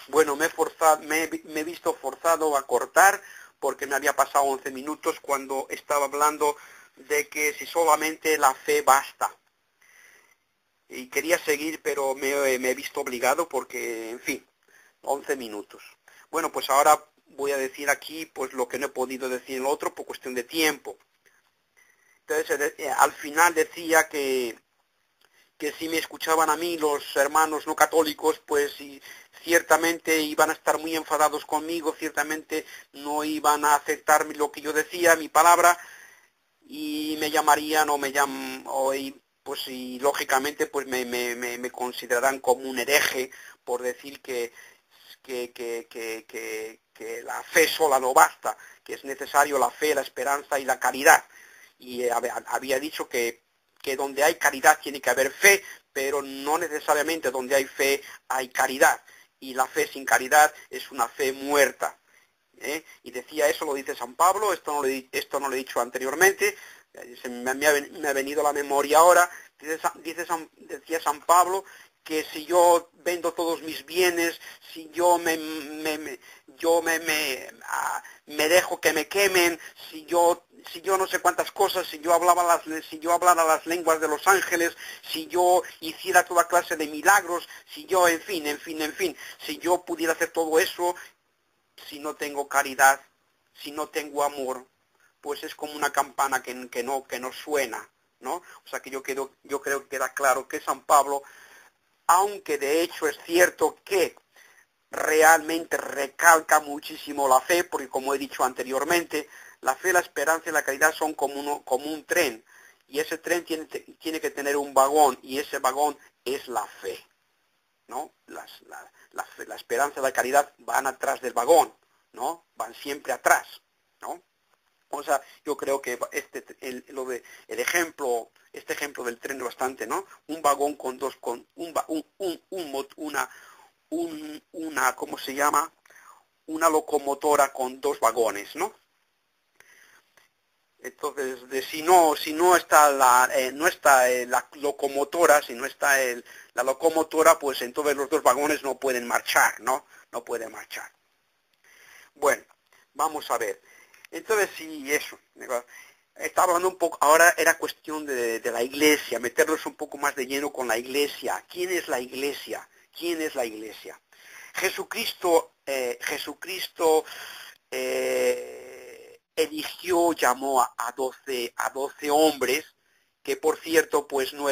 Bueno, me he visto forzado a cortar porque me había pasado 11 minutos cuando estaba hablando de que si solamente la fe basta. Y quería seguir, pero me he visto obligado porque, en fin, 11 minutos. Bueno, pues ahora voy a decir aquí pues lo que no he podido decir en el otro por cuestión de tiempo. Entonces, al final decía que si me escuchaban a mí los hermanos no católicos, pues ciertamente iban a estar muy enfadados conmigo, ciertamente no iban a aceptar lo que yo decía, mi palabra, y me llamarían pues y lógicamente pues me considerarán como un hereje por decir que la fe sola no basta, que es necesario la fe, la esperanza y la caridad. Y había dicho que donde hay caridad tiene que haber fe, pero no necesariamente donde hay fe hay caridad. Y la fe sin caridad es una fe muerta. Y decía eso, lo dice San Pablo, esto no lo he dicho anteriormente, me ha venido a la memoria ahora, decía San Pablo que si yo vendo todos mis bienes, si yo me dejo que me quemen, si yo no sé cuántas cosas, si yo hablara las lenguas de los ángeles, si yo hiciera toda clase de milagros, si yo, en fin, si yo pudiera hacer todo eso, si no tengo caridad, si no tengo amor, pues es como una campana que no suena, ¿no? O sea que yo creo que queda claro que San Pablo, aunque de hecho es cierto que realmente recalca muchísimo la fe, porque como he dicho anteriormente, la fe, la esperanza y la caridad son como un tren, y ese tren tiene que tener un vagón, y ese vagón es la fe, ¿no? La esperanza y la caridad van atrás del vagón, ¿no? Van siempre atrás, ¿no? O sea, yo creo que este ejemplo del tren es bastante, ¿no? Un vagón ¿cómo se llama? Una locomotora con dos vagones, ¿no? Entonces, si no está la locomotora, si no está la locomotora, pues entonces los dos vagones no pueden marchar, ¿no? No pueden marchar. Bueno, vamos a ver. Entonces, sí, eso. Estaba hablando un poco, ahora era cuestión de la iglesia, meternos un poco más de lleno con la iglesia. ¿Quién es la iglesia? ¿Quién es la iglesia? Jesucristo eligió, llamó a 12 hombres, que por cierto, pues no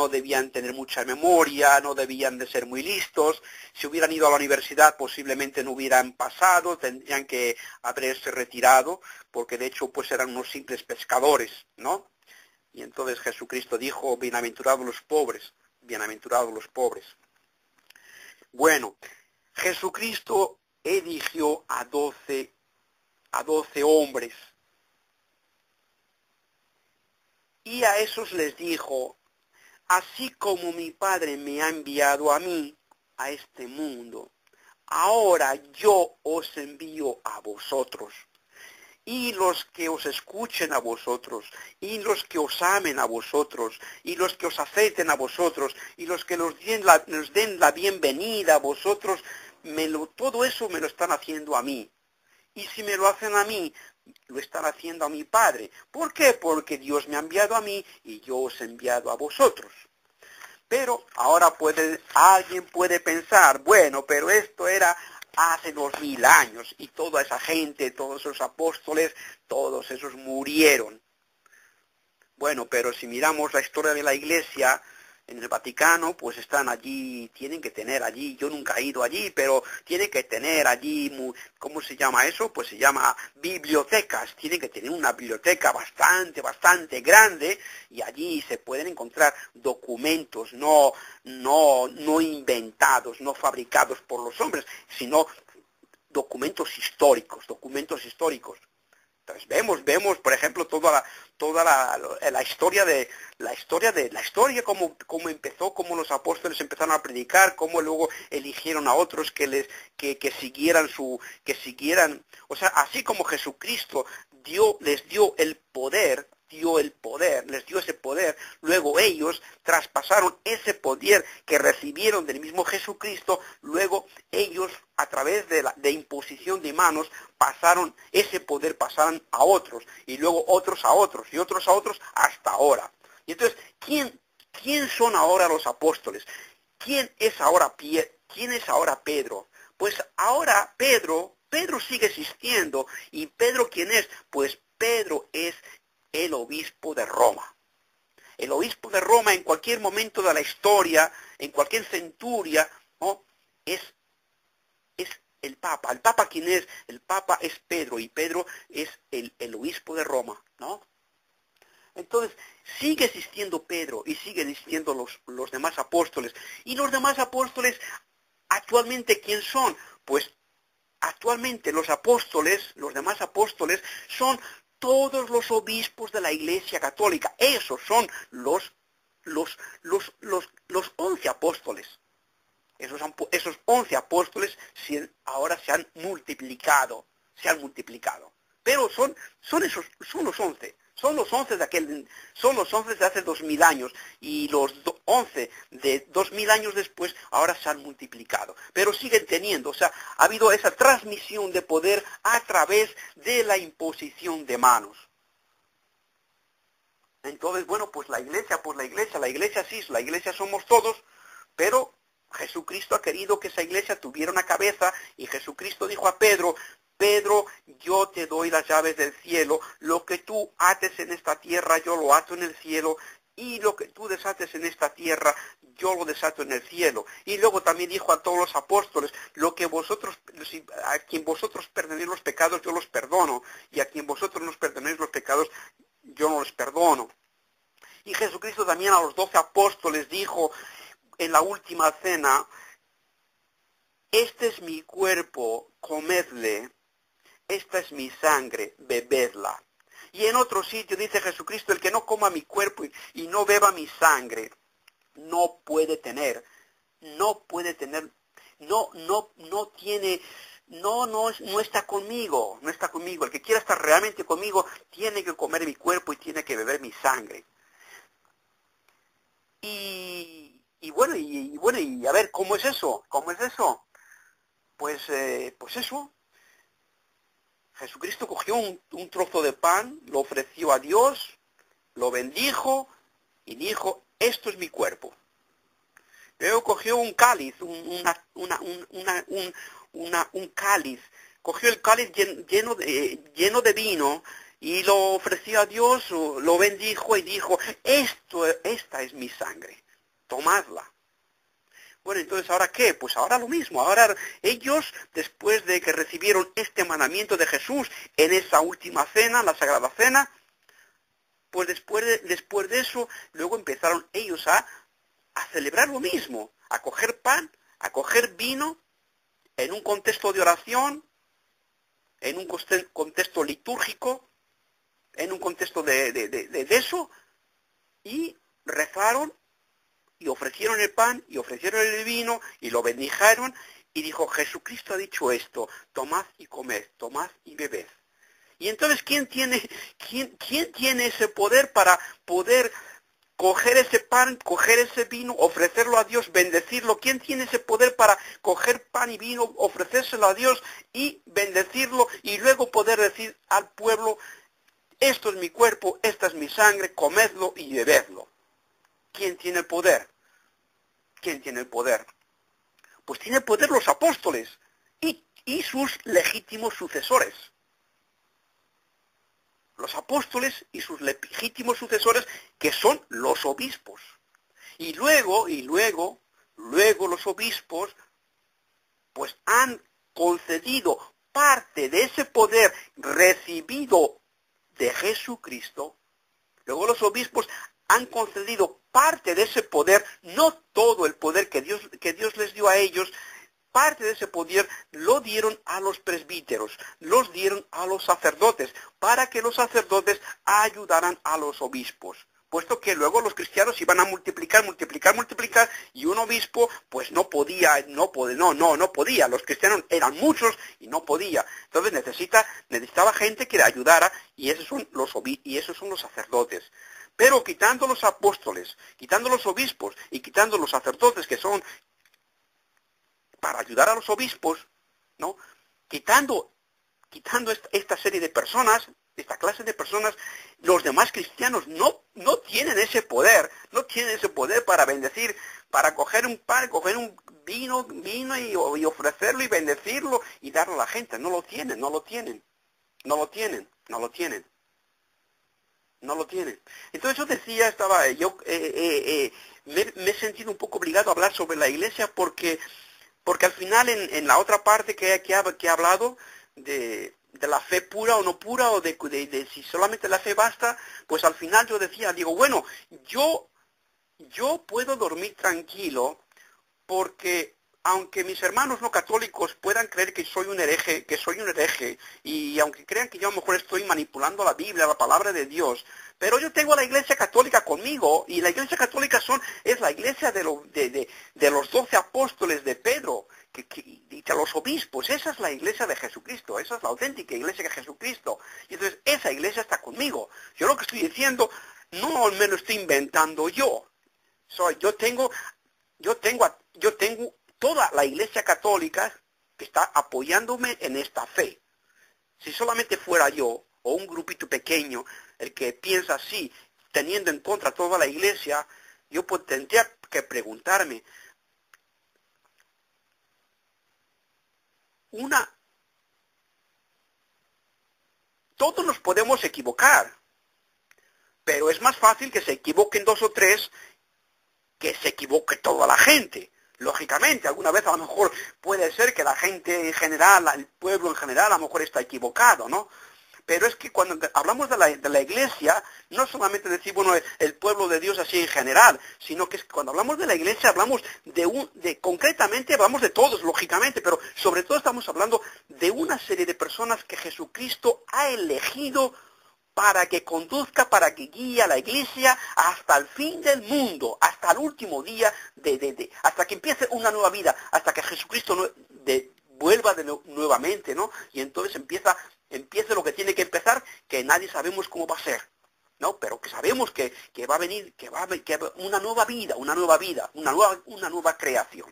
debían tener mucha memoria, no debían de ser muy listos. Si hubieran ido a la universidad posiblemente no hubieran pasado, tendrían que haberse retirado, porque de hecho pues eran unos simples pescadores, ¿no? Y entonces Jesucristo dijo, bienaventurados los pobres, bienaventurados los pobres. Bueno, Jesucristo eligió a 12 hombres, y a esos les dijo, así como mi Padre me ha enviado a mí, a este mundo, ahora yo os envío a vosotros. Y los que os escuchen a vosotros, y los que os amen a vosotros, y los que os acepten a vosotros, y los que nos den la bienvenida a vosotros, todo eso me lo están haciendo a mí. Y si me lo hacen a mí, lo están haciendo a mi Padre. ¿Por qué? Porque Dios me ha enviado a mí y yo os he enviado a vosotros. Pero ahora alguien puede pensar, bueno, pero esto era hace 2000 años y toda esa gente, todos esos apóstoles, todos esos murieron. Bueno, pero si miramos la historia de la Iglesia en el Vaticano, pues están allí, tienen que tener allí, yo nunca he ido allí, pero tienen que tener allí, ¿cómo se llama eso? Pues se llama bibliotecas, tienen que tener una biblioteca bastante grande, y allí se pueden encontrar documentos no inventados, no fabricados por los hombres, sino documentos históricos. Entonces vemos, por ejemplo, toda la historia cómo empezó, cómo los apóstoles empezaron a predicar, cómo luego eligieron a otros que siguieran, o sea, así como Jesucristo les dio el poder dio el poder, les dio ese poder. Luego ellos traspasaron ese poder que recibieron del mismo Jesucristo. Luego ellos, a través de imposición de manos, pasaron ese poder, pasaron a otros, y luego otros a otros, y otros a otros, hasta ahora. Y entonces, ¿quién son ahora los apóstoles? ¿Quién es ahora Pedro? Pues ahora Pedro sigue existiendo. ¿Y Pedro quién es? Pues Pedro es el obispo de Roma. El obispo de Roma, en cualquier momento de la historia, en cualquier centuria, ¿no?, es el Papa. ¿El Papa quién es? El Papa es Pedro, y Pedro es el obispo de Roma, ¿no? Entonces, sigue existiendo Pedro y sigue existiendo los demás apóstoles. Y los demás apóstoles, actualmente, ¿quién son? Pues actualmente los demás apóstoles, son todos los obispos de la Iglesia Católica. Esos son los 11 apóstoles. Esos 11 apóstoles ahora se han multiplicado. Pero son los 11. Son los 11 de hace 2000 años, y los 11 de 2000 años después ahora se han multiplicado. Pero siguen teniendo, o sea, ha habido esa transmisión de poder a través de la imposición de manos. Entonces, bueno, pues la iglesia sí, la iglesia somos todos, pero Jesucristo ha querido que esa iglesia tuviera una cabeza, y Jesucristo dijo a Pedro: Pedro, yo te doy las llaves del cielo, lo que tú ates en esta tierra, yo lo ato en el cielo, y lo que tú desates en esta tierra, yo lo desato en el cielo. Y luego también dijo a todos los apóstoles: a quien vosotros perdonéis los pecados, yo los perdono, y a quien vosotros nos perdonéis los pecados, yo no los perdono. Y Jesucristo también a los 12 apóstoles dijo en la última cena: este es mi cuerpo, comedle. Esta es mi sangre, bebedla. Y en otro sitio dice Jesucristo: el que no coma mi cuerpo y no beba mi sangre, no está conmigo. El que quiera estar realmente conmigo tiene que comer mi cuerpo y tiene que beber mi sangre. Y a ver, ¿cómo es eso? Pues eso. Jesucristo cogió un trozo de pan, lo ofreció a Dios, lo bendijo y dijo: esto es mi cuerpo. Luego cogió un cáliz, un cáliz, cogió el cáliz lleno de vino y lo ofreció a Dios, lo bendijo y dijo: esta es mi sangre, tomadla. Bueno, entonces, ¿ahora qué? Pues ahora lo mismo. Ahora ellos, después de que recibieron este mandamiento de Jesús en esa última cena, la Sagrada Cena, pues después de eso, luego empezaron ellos a celebrar lo mismo, a coger pan, a coger vino, en un contexto de oración, en un contexto litúrgico, en un contexto de eso, y rezaron, y ofrecieron el pan, y ofrecieron el vino, y lo bendijeron, y dijo: Jesucristo ha dicho esto: tomad y comed, tomad y bebed. Y entonces, ¿quién tiene ese poder para poder coger ese pan, coger ese vino, ofrecerlo a Dios, bendecirlo? ¿Quién tiene ese poder para coger pan y vino, ofrecérselo a Dios y bendecirlo, y luego poder decir al pueblo: esto es mi cuerpo, esta es mi sangre, comedlo y bebedlo? ¿Quién tiene el poder? ¿Quién tiene el poder? Pues tiene el poder los apóstoles y sus legítimos sucesores. Los apóstoles y sus legítimos sucesores, que son los obispos. Y luego los obispos pues han concedido parte de ese poder recibido de Jesucristo. Luego los obispos han concedido parte de ese poder, no todo el poder que Dios les dio a ellos, parte de ese poder lo dieron a los presbíteros, los dieron a los sacerdotes, para que los sacerdotes ayudaran a los obispos. Puesto que luego los cristianos iban a multiplicar, y un obispo pues no podía, no podía. Los cristianos eran muchos y no podía. Entonces necesitaba gente que le ayudara, y esos son los sacerdotes. Pero quitando los apóstoles, quitando los obispos y quitando los sacerdotes, que son para ayudar a los obispos, ¿no? Quitando esta serie de personas, esta clase de personas, los demás cristianos no tienen ese poder, para bendecir, para coger un pan, coger un vino y ofrecerlo y bendecirlo y darlo a la gente. No lo tienen. Entonces yo decía, me he sentido un poco obligado a hablar sobre la iglesia porque al final en la otra parte que he hablado de la fe pura o no pura, o de si solamente la fe basta, pues al final yo digo, bueno, yo puedo dormir tranquilo porque aunque mis hermanos no católicos puedan creer que soy un hereje, y aunque crean que yo a lo mejor estoy manipulando la Biblia, la palabra de Dios, pero yo tengo a la Iglesia Católica conmigo, y la Iglesia Católica es la iglesia de los 12 apóstoles de Pedro, y de los obispos. Esa es la Iglesia de Jesucristo, esa es la auténtica Iglesia de Jesucristo, y entonces esa Iglesia está conmigo. Yo lo que estoy diciendo no me lo estoy inventando yo. Yo tengo toda la Iglesia Católica que está apoyándome en esta fe. Si solamente fuera yo, o un grupito pequeño, el que piensa así, teniendo en contra toda la Iglesia, yo tendría que preguntarme, todos nos podemos equivocar, pero es más fácil que se equivoquen 2 o 3 que se equivoque toda la gente. Lógicamente, alguna vez a lo mejor puede ser que la gente en general, el pueblo en general, a lo mejor está equivocado, ¿no? Pero es que cuando hablamos de la iglesia, no solamente decir, bueno, el pueblo de Dios así en general, sino que cuando hablamos de la iglesia hablamos concretamente hablamos de todos, lógicamente, pero sobre todo estamos hablando de una serie de personas que Jesucristo ha elegido para que conduzca, para que guíe a la iglesia hasta el fin del mundo, hasta el último día, hasta que empiece una nueva vida, hasta que Jesucristo vuelva nuevamente, ¿no? Y entonces empieza lo que tiene que empezar, que nadie sabemos cómo va a ser, ¿no? Pero que sabemos que va a venir, que va a haber una nueva vida, una nueva creación.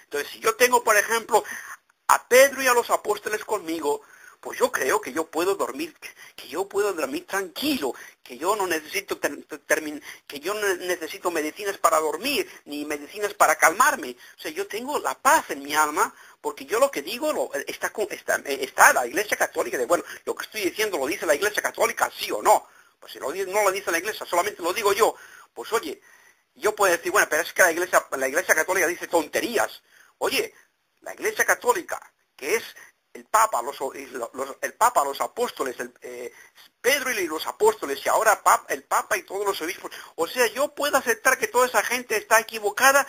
Entonces, si yo tengo, por ejemplo, a Pedro y a los apóstoles conmigo, pues yo creo que yo puedo dormir tranquilo, que yo no necesito medicinas para dormir, ni medicinas para calmarme. O sea, yo tengo la paz en mi alma, porque yo lo que digo está la Iglesia Católica, bueno, lo que estoy diciendo lo dice la Iglesia Católica, sí o no. Pues si no lo dice la Iglesia, solamente lo digo yo, pues oye, yo puedo decir, bueno, pero es que la Iglesia Católica dice tonterías. Oye, la Iglesia Católica, que es el Papa, los apóstoles, Pedro y los apóstoles, y ahora el Papa y todos los obispos. O sea, yo puedo aceptar que toda esa gente está equivocada,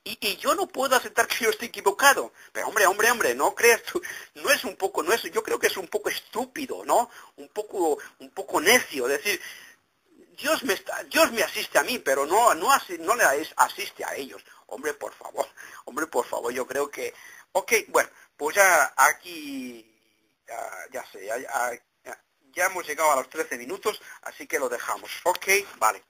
y yo no puedo aceptar que yo esté equivocado. Pero hombre, no creas tú, yo creo que es un poco estúpido, ¿no? Un poco necio, es decir, Dios me asiste a mí, pero no le asiste a ellos. Hombre, por favor, yo creo que... Ok, bueno, pues ya aquí, ya hemos llegado a los 13 minutos, así que lo dejamos. Ok, vale.